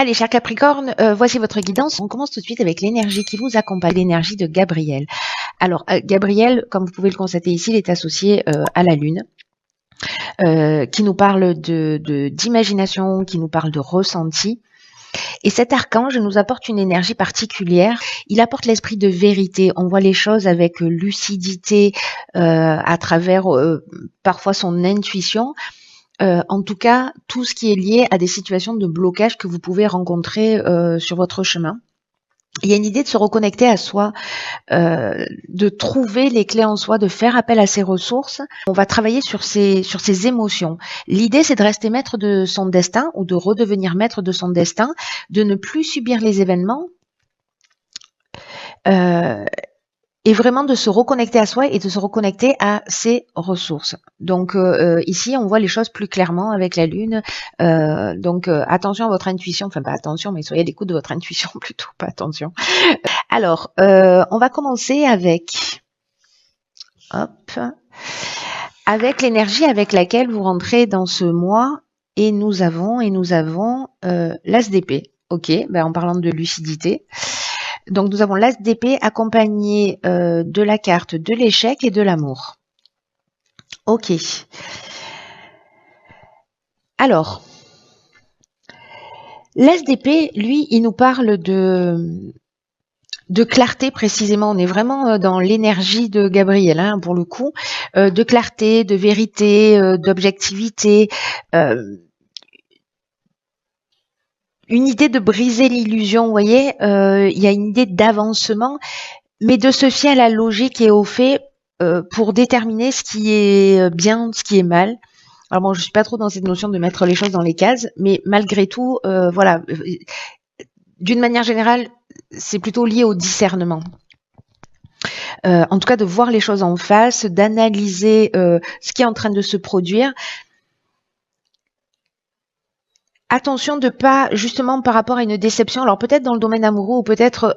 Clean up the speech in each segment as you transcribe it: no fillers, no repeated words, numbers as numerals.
Allez, cher Capricorne, voici votre guidance. On commence tout de suite avec l'énergie qui vous accompagne, l'énergie de Gabriel. Alors, Gabriel, comme vous pouvez le constater ici, il est associé à la Lune, qui nous parle d'imagination, qui nous parle de ressenti. Et cet archange nous apporte une énergie particulière. Il apporte l'esprit de vérité. On voit les choses avec lucidité à travers parfois son intuition. En tout cas, tout ce qui est lié à des situations de blocage que vous pouvez rencontrer sur votre chemin. Il y a une idée de se reconnecter à soi, de trouver les clés en soi, de faire appel à ses ressources. On va travailler sur ses émotions. L'idée, c'est de rester maître de son destin ou de redevenir maître de son destin, de ne plus subir les événements et vraiment de se reconnecter à soi et de se reconnecter à ses ressources. Donc ici, on voit les choses plus clairement avec la Lune. Donc attention à votre intuition, enfin pas attention, mais soyez à l'écoute de votre intuition plutôt, pas attention. Alors, on va commencer avec l'énergie avec laquelle vous rentrez dans ce mois et nous avons l'as d'épée. Ok, en parlant de lucidité. Donc nous avons l'as d'épée accompagné de la carte de l'échec et de l'amour. Ok. Alors, l'as d'épée, lui, il nous parle de clarté précisément. On est vraiment dans l'énergie de Gabriel, hein, pour le coup, de clarté, de vérité, d'objectivité. Une idée de briser l'illusion, vous voyez, il y a une idée d'avancement, mais de se fier à la logique et aux faits pour déterminer ce qui est bien, ce qui est mal. Alors bon, je suis pas trop dans cette notion de mettre les choses dans les cases, mais malgré tout, voilà, d'une manière générale, c'est plutôt lié au discernement. En tout cas, de voir les choses en face, d'analyser ce qui est en train de se produire. Attention de pas, justement, par rapport à une déception, alors peut-être dans le domaine amoureux ou peut-être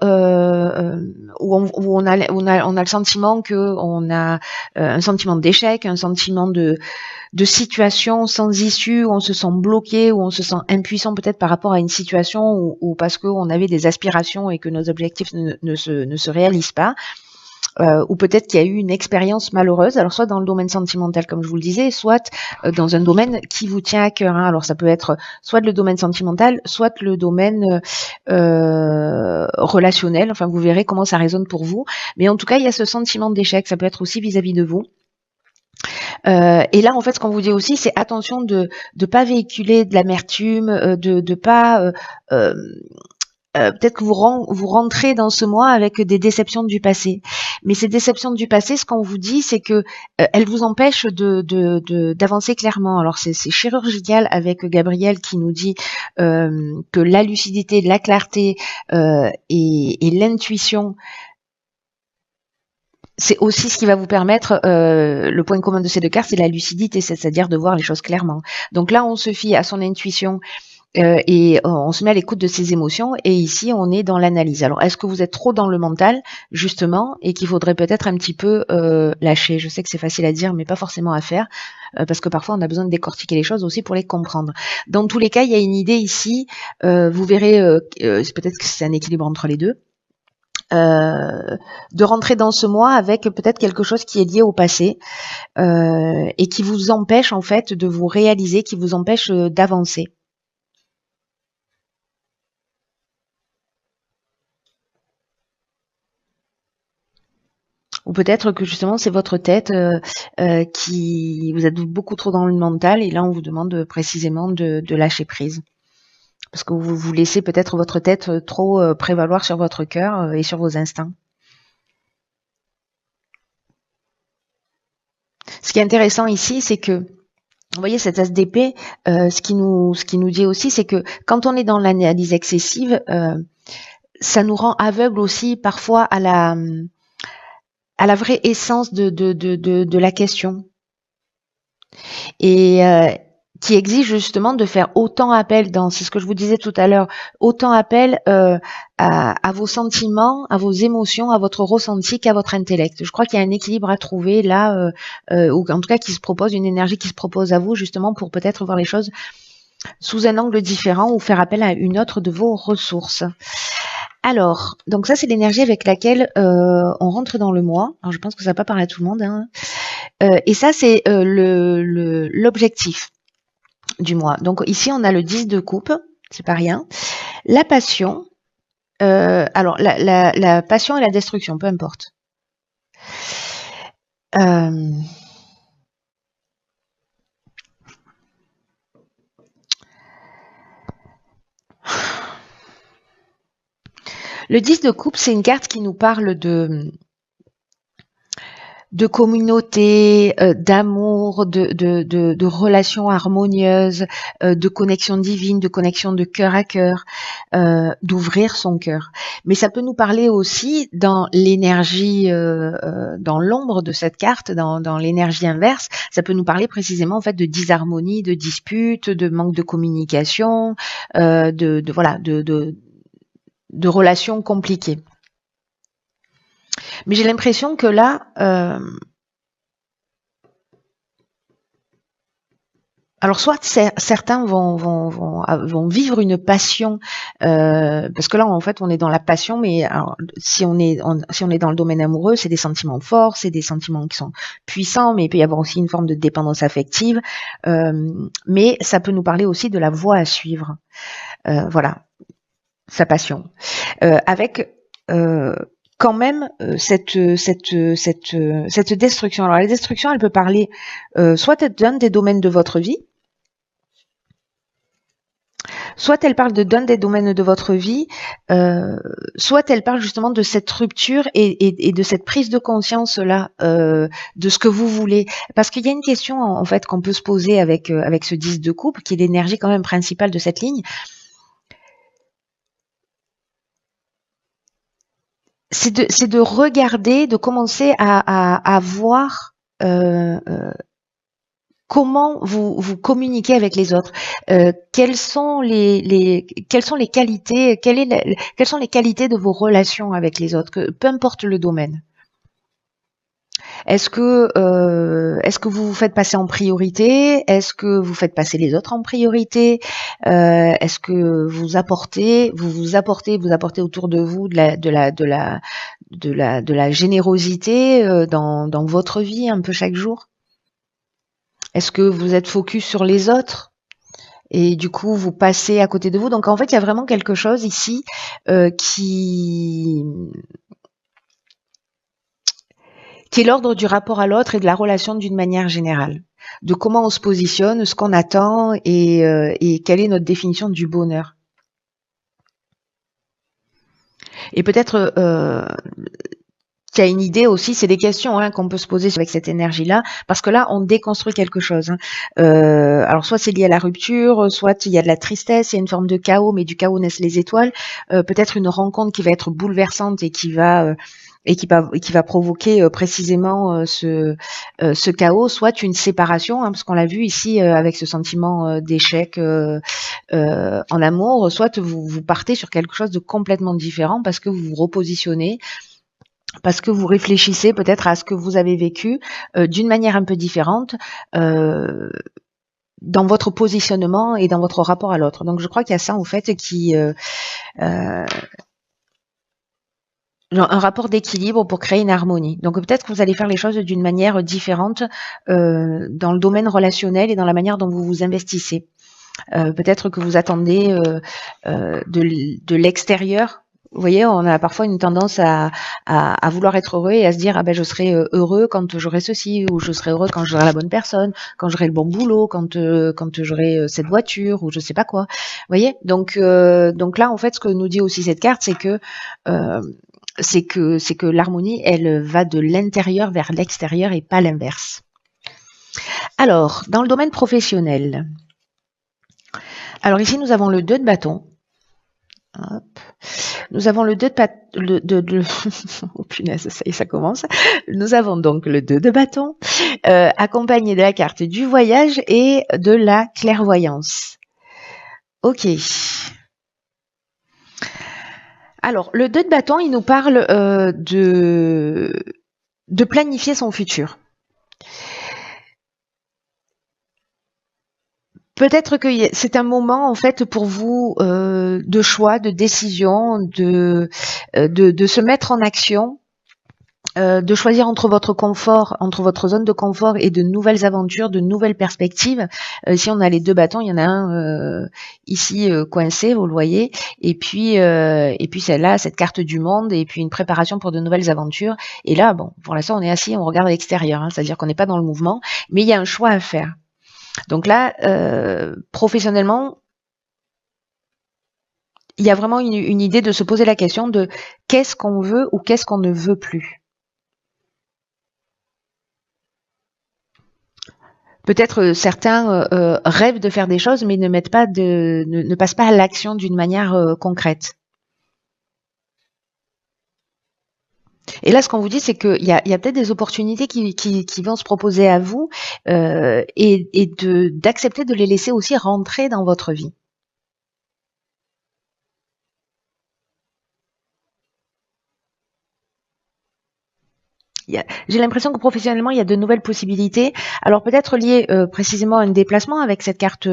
où on a le sentiment qu'on a un sentiment d'échec, un sentiment de situation sans issue, où on se sent bloqué, où on se sent impuissant peut-être par rapport à une situation ou parce qu'on avait des aspirations et que nos objectifs ne se réalisent pas. Ou peut-être qu'il y a eu une expérience malheureuse, alors soit dans le domaine sentimental comme je vous le disais, soit dans un domaine qui vous tient à cœur, hein. Alors ça peut être soit le domaine sentimental, soit le domaine relationnel, enfin vous verrez comment ça résonne pour vous, mais en tout cas il y a ce sentiment d'échec, ça peut être aussi vis-à-vis de vous. Et là, en fait, ce qu'on vous dit aussi, c'est attention de pas véhiculer de l'amertume, de pas peut-être que vous rentrez dans ce mois avec des déceptions du passé. Mais ces déceptions du passé, ce qu'on vous dit, c'est que elles vous empêchent d'avancer clairement. Alors c'est chirurgical avec Gabriel qui nous dit que la lucidité, la clarté et l'intuition, c'est aussi ce qui va vous permettre, le point commun de ces deux cartes, c'est la lucidité, c'est-à-dire de voir les choses clairement. Donc là, on se fie à son intuition, et on se met à l'écoute de ses émotions, et ici on est dans l'analyse. Alors est-ce que vous êtes trop dans le mental justement et qu'il faudrait peut-être un petit peu lâcher? Je sais que c'est facile à dire mais pas forcément à faire, parce que parfois on a besoin de décortiquer les choses aussi pour les comprendre. Dans tous les cas, il y a une idée ici, vous verrez, peut-être que c'est un équilibre entre les deux, de rentrer dans ce mois avec peut-être quelque chose qui est lié au passé et qui vous empêche en fait de vous réaliser, qui vous empêche d'avancer. Ou peut-être que justement c'est votre tête qui vous êtes beaucoup trop dans le mental et là on vous demande précisément de lâcher prise. Parce que vous laissez peut-être votre tête trop prévaloir sur votre cœur et sur vos instincts. Ce qui est intéressant ici, c'est que vous voyez cette as d'épée, ce qui nous dit aussi, c'est que quand on est dans l'analyse excessive, ça nous rend aveugle aussi parfois à la vraie essence de la question. Et qui exige justement de faire autant appel, c'est ce que je vous disais tout à l'heure, autant appel à vos sentiments, à vos émotions, à votre ressenti qu'à votre intellect. Je crois qu'il y a un équilibre à trouver là, ou en tout cas qui se propose, une énergie qui se propose à vous justement pour peut-être voir les choses sous un angle différent ou faire appel à une autre de vos ressources. Alors, donc ça c'est l'énergie avec laquelle on rentre dans le mois. Alors je pense que ça va pas parler à tout le monde, hein. Et ça c'est l'objectif du mois. Donc ici on a le 10 de coupe, c'est pas rien. La passion, alors la passion et la destruction, peu importe. Le 10 de coupe, c'est une carte qui nous parle de communauté, d'amour, de relations harmonieuses, de connexion divine, de connexion de cœur à cœur, d'ouvrir son cœur. Mais ça peut nous parler aussi dans l'énergie, dans l'ombre de cette carte, dans l'énergie inverse, ça peut nous parler précisément en fait de disharmonie, de dispute, de manque de communication, de relations compliquées. Mais j'ai l'impression que là, alors soit certains vont vivre une passion, parce que là en fait on est dans la passion, mais alors, si on est dans le domaine amoureux, c'est des sentiments forts, c'est des sentiments qui sont puissants, mais il peut y avoir aussi une forme de dépendance affective, mais ça peut nous parler aussi de la voie à suivre, voilà, sa passion, avec quand même cette destruction. Alors la destruction, elle peut parler soit d'un des domaines de votre vie, soit elle parle d'un des domaines de votre vie, soit elle parle justement de cette rupture et de cette prise de conscience là, de ce que vous voulez. Parce qu'il y a une question en fait qu'on peut se poser avec ce 10 de coupe, qui est l'énergie quand même principale de cette ligne. C'est de regarder, de commencer à voir comment vous communiquez avec les autres, quelles sont les qualités, quelles sont les qualités de vos relations avec les autres, peu importe le domaine. Est-ce que vous vous faites passer en priorité? Est-ce que vous faites passer les autres en priorité? Est-ce que vous apportez autour de vous de la générosité dans votre vie un peu chaque jour? Est-ce que vous êtes focus sur les autres et du coup vous passez à côté de vous? Donc en fait, il y a vraiment quelque chose ici qui est l'ordre du rapport à l'autre et de la relation d'une manière générale, de comment on se positionne, ce qu'on attend et quelle est notre définition du bonheur. Et peut-être qu'il y a une idée aussi, c'est des questions qu'on peut se poser avec cette énergie-là, parce que là, on déconstruit quelque chose. Alors, soit c'est lié à la rupture, soit il y a de la tristesse, il y a une forme de chaos, mais du chaos naissent les étoiles. Peut-être une rencontre qui va être bouleversante et qui va provoquer précisément ce chaos, soit une séparation, parce qu'on l'a vu ici avec ce sentiment d'échec en amour, soit vous partez sur quelque chose de complètement différent parce que vous vous repositionnez, parce que vous réfléchissez peut-être à ce que vous avez vécu d'une manière un peu différente dans votre positionnement et dans votre rapport à l'autre. Donc je crois qu'il y a ça en fait qui un rapport d'équilibre pour créer une harmonie. Donc peut-être que vous allez faire les choses d'une manière différente dans le domaine relationnel et dans la manière dont vous vous investissez. Peut-être que vous attendez de l'extérieur. Vous voyez, on a parfois une tendance à vouloir être heureux et à se dire je serai heureux quand j'aurai ceci, ou je serai heureux quand j'aurai la bonne personne, quand j'aurai le bon boulot, quand j'aurai cette voiture, ou je sais pas quoi. Vous voyez, donc là en fait ce que nous dit aussi cette carte, c'est que l'harmonie, elle va de l'intérieur vers l'extérieur et pas l'inverse. Alors, dans le domaine professionnel, alors ici nous avons le 2 de bâton. Hop. Nous avons le 2 de oh punaise, ça y est, ça commence. Nous avons donc le 2 de bâton, accompagné de la carte du voyage et de la clairvoyance. Ok. Alors, le 2 de bâton, il nous parle de planifier son futur. peut-être que c'est un moment en fait pour vous de choix, de décision, de se mettre en action. De choisir entre votre confort, entre votre zone de confort et de nouvelles aventures, de nouvelles perspectives. Ici, on a les deux bâtons. Il y en a un ici coincé, vous le voyez, et puis celle-là, cette carte du monde, et puis une préparation pour de nouvelles aventures. Et là, bon, pour l'instant, on est assis, on regarde à l'extérieur, hein, c'est-à-dire qu'on n'est pas dans le mouvement, mais il y a un choix à faire. Donc là, professionnellement, il y a vraiment une idée de se poser la question de qu'est-ce qu'on veut ou qu'est-ce qu'on ne veut plus. Peut-être certains rêvent de faire des choses, mais ne passent pas à l'action d'une manière concrète. Et là, ce qu'on vous dit, c'est qu'il y a peut-être des opportunités qui vont se proposer à vous et d'accepter de les laisser aussi rentrer dans votre vie. J'ai l'impression que professionnellement, il y a de nouvelles possibilités. Alors peut-être liées précisément à un déplacement avec cette carte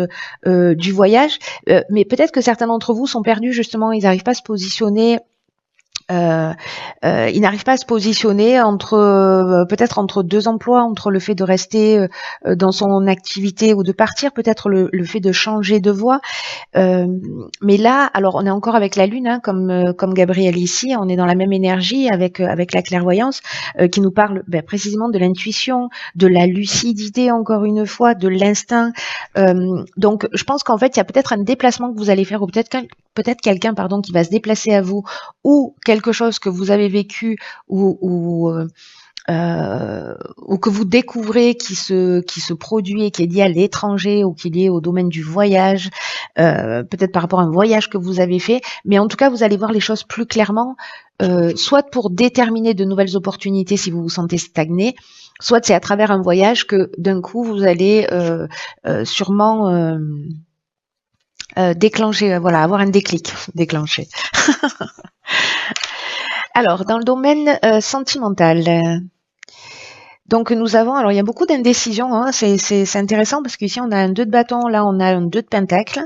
du voyage, mais peut-être que certains d'entre vous sont perdus justement, ils n'arrivent pas à se positionner. Il n'arrive pas à se positionner peut-être entre deux emplois, entre le fait de rester dans son activité ou de partir, peut-être le fait de changer de voie. Mais là, alors on est encore avec la lune, hein, comme Gabriel ici, on est dans la même énergie avec la clairvoyance qui nous parle précisément de l'intuition, de la lucidité encore une fois, de l'instinct. Donc je pense qu'en fait il y a peut-être un déplacement que vous allez faire ou peut-être quelqu'un qui va se déplacer à vous ou quelque chose que vous avez vécu ou que vous découvrez qui se produit et qui est lié à l'étranger ou qui est lié au domaine du voyage, peut-être par rapport à un voyage que vous avez fait, mais en tout cas vous allez voir les choses plus clairement, soit pour déterminer de nouvelles opportunités si vous vous sentez stagné, soit c'est à travers un voyage que d'un coup vous allez sûrement déclencher, voilà, avoir un déclic, déclencher. Alors, dans le domaine sentimental, donc nous avons, alors il y a beaucoup d'indécision, hein, c'est intéressant parce qu'ici on a un 2 de bâton, là on a un 2 de pentacle.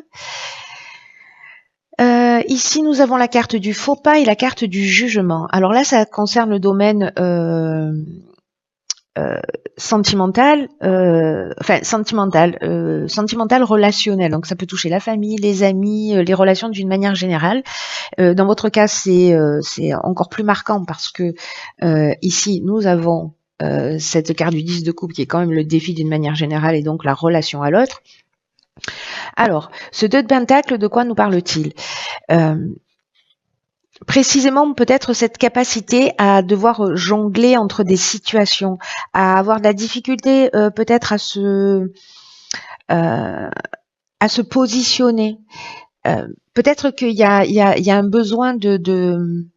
Ici nous avons la carte du faux pas et la carte du jugement. Alors là ça concerne le domaine sentimental relationnel. Donc ça peut toucher la famille, les amis, les relations d'une manière générale. Dans votre cas, c'est encore plus marquant parce que ici nous avons cette carte du 10 de coupe qui est quand même le défi d'une manière générale et donc la relation à l'autre. Alors, ce 2 de pentacle, de quoi nous parle-t-il ? Précisément peut-être cette capacité à devoir jongler entre des situations, à avoir de la difficulté peut-être à se positionner. Peut-être qu'il y a un besoin de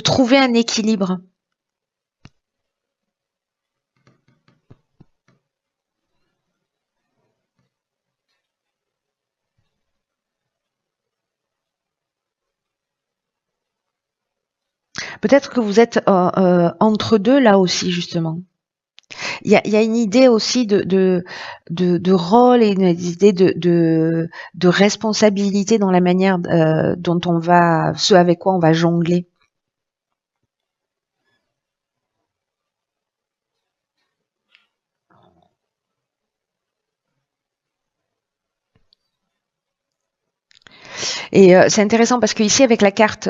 trouver un équilibre. Peut-être que vous êtes entre deux là aussi justement. Il y a une idée aussi de rôle et une idée de responsabilité dans la manière dont ce avec quoi on va jongler. Et c'est intéressant parce que ici avec la carte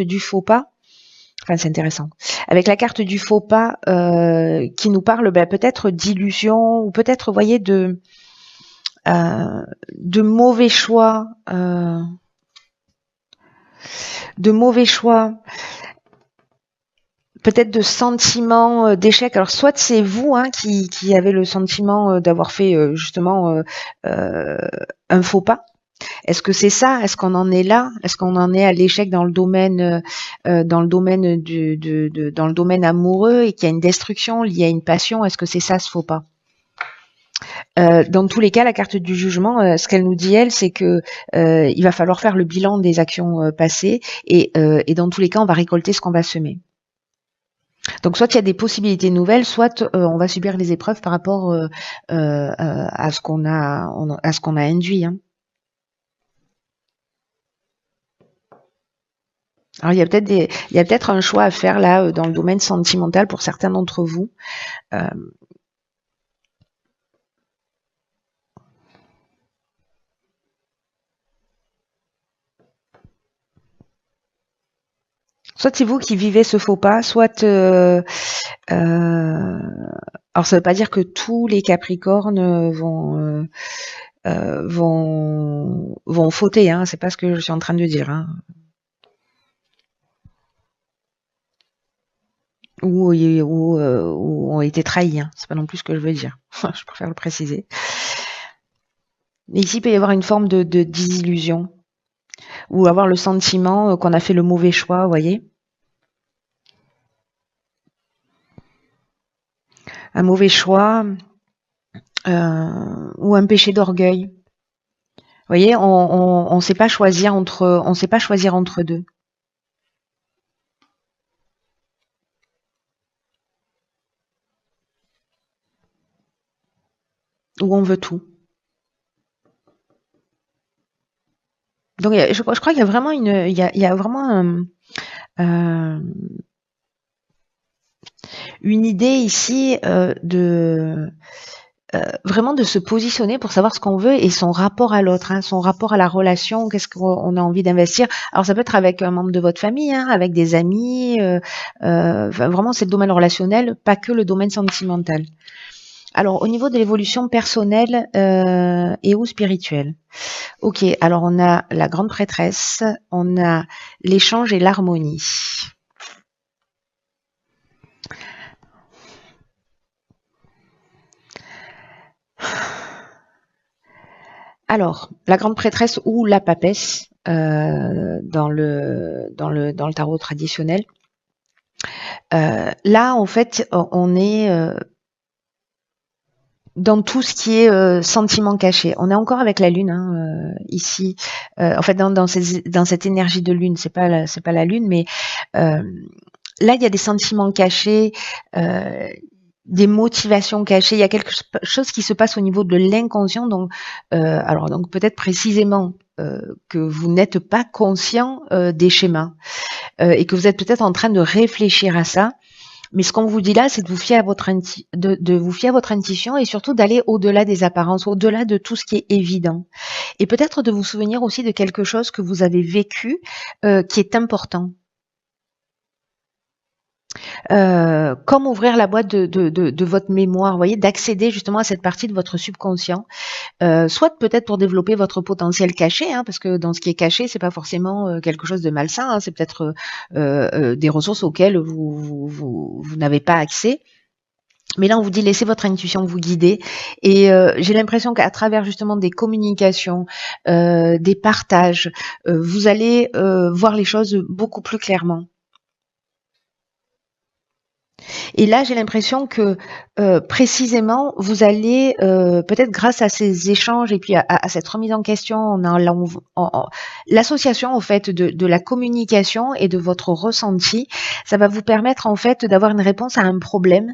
du faux pas, enfin c'est intéressant. Avec la carte du faux pas qui nous parle peut-être d'illusion ou peut-être, vous voyez, de mauvais choix, peut-être de sentiments d'échec. Alors soit c'est vous qui avez le sentiment d'avoir fait justement un faux pas. Est-ce que c'est ça? Est-ce qu'on en est là? Est-ce qu'on en est à l'échec dans le domaine amoureux et qu'il y a une destruction liée à une passion? Est-ce que c'est ça ce faux pas? Dans tous les cas, la carte du jugement, ce qu'elle nous dit, elle, c'est que il va falloir faire le bilan des actions passées et dans tous les cas, on va récolter ce qu'on va semer. Donc soit il y a des possibilités nouvelles, soit on va subir les épreuves par rapport à ce qu'on a, à ce qu'on a induit. Hein. Alors il y a peut-être un choix à faire là dans le domaine sentimental pour certains d'entre vous. Euh, Soit c'est vous qui vivez ce faux pas, soit alors ça veut pas dire que tous les Capricornes vont fauter, hein, c'est pas ce que je suis en train de dire, hein. Ou ont été trahis, hein. C'est pas non plus ce que je veux dire. Je préfère le préciser. Mais ici, il peut y avoir une forme de désillusion ou avoir le sentiment qu'on a fait le mauvais choix, vous voyez. Un mauvais choix ou un péché d'orgueil. Vous voyez, on sait pas choisir entre deux. Où on veut tout. Donc je crois qu'il y a vraiment il y a vraiment une idée ici vraiment de se positionner pour savoir ce qu'on veut et son rapport à l'autre, hein, son rapport à la relation, qu'est-ce qu'on a envie d'investir. Alors ça peut être avec un membre de votre famille, hein, avec des amis, vraiment c'est le domaine relationnel, pas que le domaine sentimental. Alors au niveau de l'évolution personnelle et ou spirituelle. Ok, alors on a la grande prêtresse, on a l'échange et l'harmonie. Alors, la grande prêtresse ou la papesse dans le tarot traditionnel. Là, en fait, on est dans tout ce qui est sentiment caché. On est encore avec la lune hein, ici. En fait, dans cette énergie de lune, c'est pas la lune, mais là, il y a des sentiments cachés. Des motivations cachées, il y a quelque chose qui se passe au niveau de l'inconscient, donc peut-être précisément que vous n'êtes pas conscient des schémas et que vous êtes peut-être en train de réfléchir à ça. Mais ce qu'on vous dit là, c'est de vous fier à votre de vous fier à votre intuition et surtout d'aller au-delà des apparences, au-delà de tout ce qui est évident. Et peut-être de vous souvenir aussi de quelque chose que vous avez vécu qui est important. Comme ouvrir la boîte de votre mémoire, vous voyez, d'accéder justement à cette partie de votre subconscient, soit peut-être pour développer votre potentiel caché, hein, parce que dans ce qui est caché, c'est pas forcément quelque chose de malsain, hein, c'est peut-être des ressources auxquelles vous n'avez pas accès. Mais là, on vous dit laissez votre intuition vous guider. Et j'ai l'impression qu'à travers justement des communications, des partages, vous allez voir les choses beaucoup plus clairement. Et là, j'ai l'impression que précisément, vous allez peut-être grâce à ces échanges et puis à cette remise en question, l'association en fait de la communication et de votre ressenti, ça va vous permettre en fait d'avoir une réponse à un problème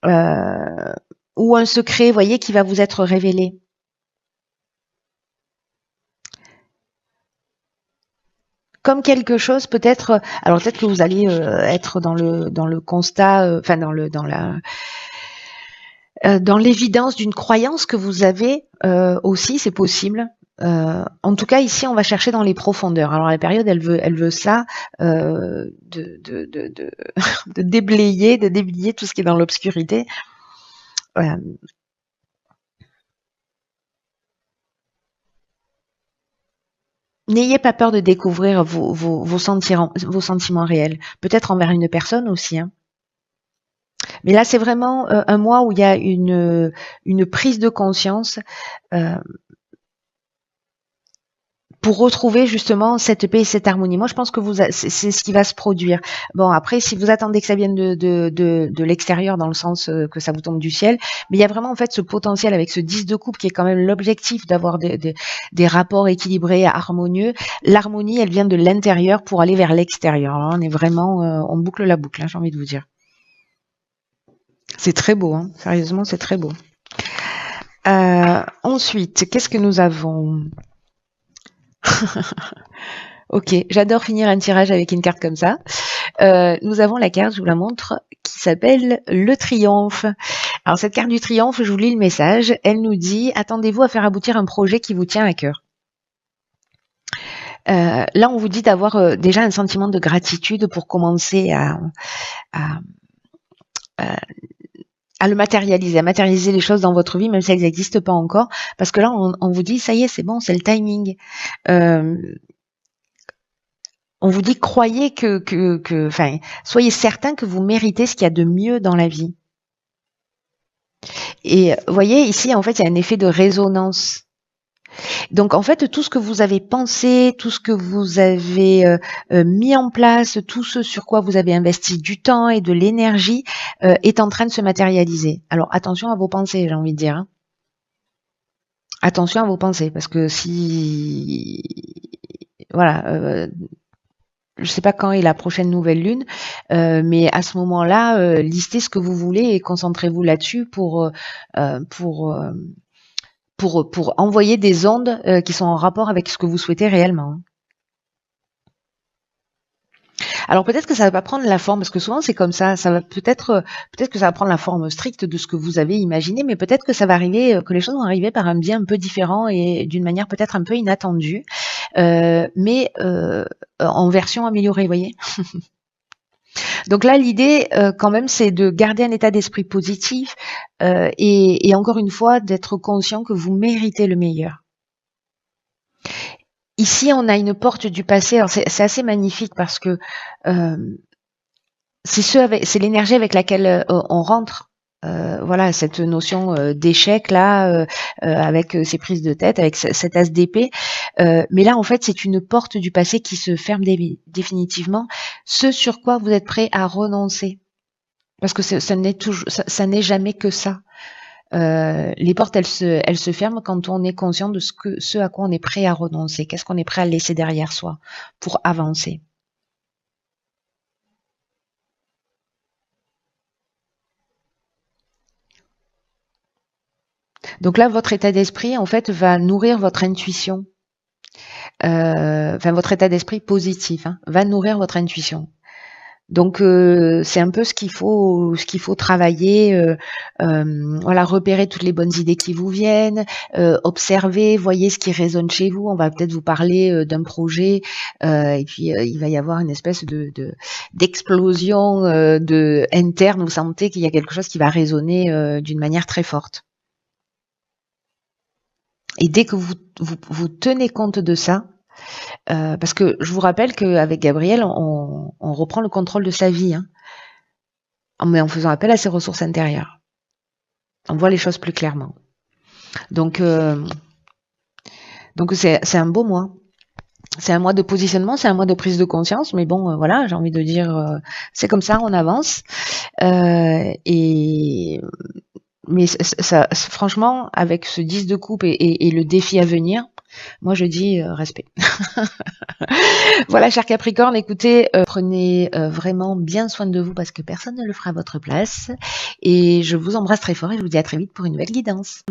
ou un secret, vous voyez, qui va vous être révélé. Comme quelque chose peut-être, alors peut-être que vous allez être dans le constat, enfin dans l'évidence d'une croyance que vous avez aussi, c'est possible. En tout cas, ici, on va chercher dans les profondeurs. Alors la période, elle veut ça, de déblayer tout ce qui est dans l'obscurité. N'ayez pas peur de découvrir vos sentiments réels, peut-être envers une personne aussi. Hein. Mais là, c'est vraiment un mois où il y a une prise de conscience pour retrouver justement cette paix et cette harmonie. Moi, je pense que c'est ce qui va se produire. Bon, après, si vous attendez que ça vienne de l'extérieur, dans le sens que ça vous tombe du ciel, mais il y a vraiment en fait ce potentiel avec ce 10 de coupe qui est quand même l'objectif d'avoir des rapports équilibrés, harmonieux. L'harmonie, elle vient de l'intérieur pour aller vers l'extérieur. Alors, on est vraiment, on boucle la boucle, hein, j'ai envie de vous dire. C'est très beau, hein. Sérieusement, c'est très beau. Ensuite, qu'est-ce que nous avons? Ok, j'adore finir un tirage avec une carte comme ça. Nous avons la carte, je vous la montre, qui s'appelle le triomphe. Alors cette carte du triomphe, je vous lis le message. Elle nous dit « Attendez-vous à faire aboutir un projet qui vous tient à cœur ». Là, on vous dit d'avoir déjà un sentiment de gratitude pour commencer à le matérialiser, à matérialiser les choses dans votre vie, même si elles n'existent pas encore. Parce que là, on vous dit « Ça y est, c'est bon, c'est le timing ». On vous dit croyez enfin, soyez certain que vous méritez ce qu'il y a de mieux dans la vie. Et vous voyez, ici, en fait, il y a un effet de résonance. Donc, en fait, tout ce que vous avez pensé, tout ce que vous avez mis en place, tout ce sur quoi vous avez investi du temps et de l'énergie est en train de se matérialiser. Alors, attention à vos pensées, j'ai envie de dire. Hein. Attention à vos pensées, parce que si... Voilà... je sais pas quand est la prochaine nouvelle lune, mais à ce moment-là, listez ce que vous voulez et concentrez-vous là-dessus pour envoyer des ondes qui sont en rapport avec ce que vous souhaitez réellement. Alors peut-être que ça va pas prendre la forme, parce que souvent c'est comme ça. Ça va peut-être que ça va prendre la forme stricte de ce que vous avez imaginé, mais peut-être que ça va arriver, que les choses vont arriver par un biais un peu différent et d'une manière peut-être un peu inattendue, mais en version améliorée, vous voyez. Donc là, l'idée, quand même, c'est de garder un état d'esprit positif et encore une fois, d'être conscient que vous méritez le meilleur. Ici, on a une porte du passé. Alors, c'est assez magnifique parce que c'est l'énergie avec laquelle on rentre. Voilà, cette notion d'échec là, avec ces prises de tête, avec cet as d'épée. Mais là, en fait, c'est une porte du passé qui se ferme définitivement. Ce sur quoi vous êtes prêt à renoncer, parce que ça n'est jamais que ça. Les portes, elles se ferment quand on est conscient de ce à quoi on est prêt à renoncer. Qu'est-ce qu'on est prêt à laisser derrière soi pour avancer. Donc là, votre état d'esprit, en fait, va nourrir votre intuition. Enfin, votre état d'esprit positif va nourrir votre intuition. Donc c'est un peu ce qu'il faut travailler, voilà, repérer toutes les bonnes idées qui vous viennent, observer, voyez ce qui résonne chez vous. On va peut-être vous parler d'un projet et puis il va y avoir une espèce d'explosion de interne. Vous sentez qu'il y a quelque chose qui va résonner d'une manière très forte. Et dès que vous tenez compte de ça, parce que je vous rappelle qu'avec Gabriel, on reprend le contrôle de sa vie, mais en faisant appel à ses ressources intérieures. On voit les choses plus clairement. Donc c'est un beau mois. C'est un mois de positionnement, c'est un mois de prise de conscience, mais bon, voilà, j'ai envie de dire, c'est comme ça, on avance. Mais ça, franchement, avec ce 10 de coupe et le défi à venir, moi je dis respect. Voilà, cher Capricorne, écoutez, prenez vraiment bien soin de vous parce que personne ne le fera à votre place. Et je vous embrasse très fort et je vous dis à très vite pour une nouvelle guidance.